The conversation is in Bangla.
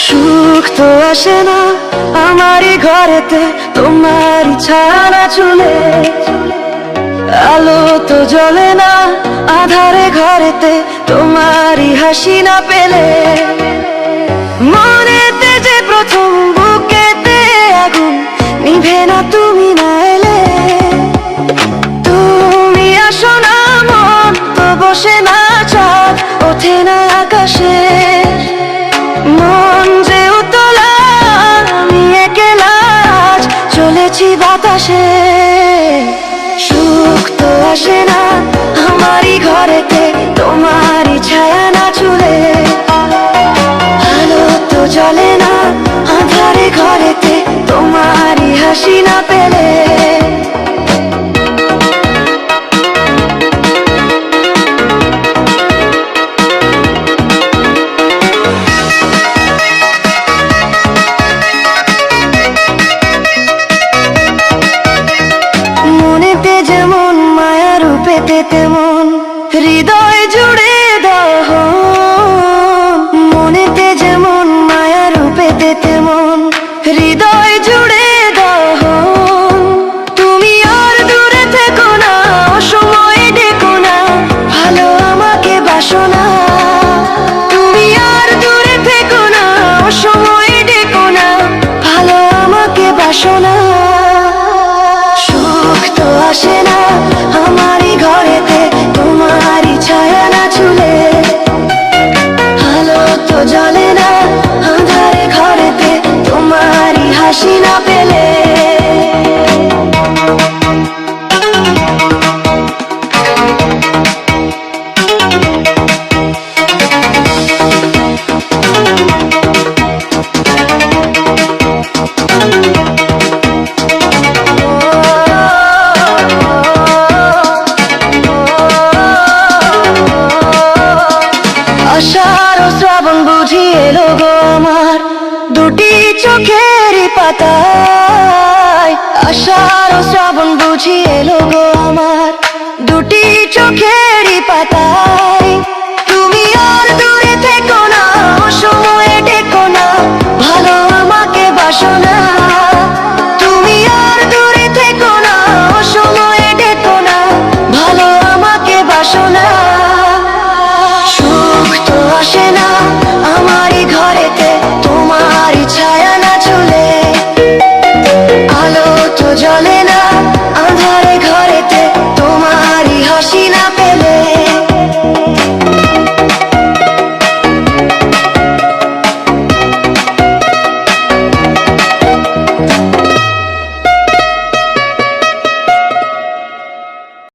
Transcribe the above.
সুখ তো আসে না আমারই ঘরেতে, তোমারই ছায়া চুলে। আলো তো জ্বলে না আধারে ঘরেতে, তোমারই হাসি না পেলে। মনেতে যে প্রথম বুকেতে আগুন, নিভে না তুমি না এলে। তুমি আসো না মন তো বসে না চাঁদ, ওঠে না আকাশে। মন যে উতলা আমি একলা আজ চলেছি বাতাসে। সুখ তো আসে না আমারই ঘরেতে, তোমারই ছায়া না চুলে। আলো তো জ্বলে না আঁধারে ঘরেতে, তোমারই হাসি না পেলে। মনেতে যেমন মায়া রূপেতে তেমন হৃদয় জুড়ে দহন। মনেতে যেমন মায়া রূপেতে তেমন হৃদয় জুড়ে দহন। তুমি আর দূরে থেকো না, অসময়ে ডেকো না, ভালো আমাকে বাসো না। তুমি আর দূরে থেকো না, অসময়ে ডেকো না, ভালো আমাকে বাসো না। সুখ তো আসে না আমারই ঘরেতে, তোমারই ছায়া না চুলে। আলো তো জ্বলে না আঁধারে ঘরেতে, তোমারই হাসি না পেলে। আষাঢ় ও শ্রাবণ বুঝি এলো গো আমার দুটি চোখেরই পাতায়। আষাঢ় ও শ্রাবণ বুঝি এলো গো আমার দুটি চোখেরই পাতায়।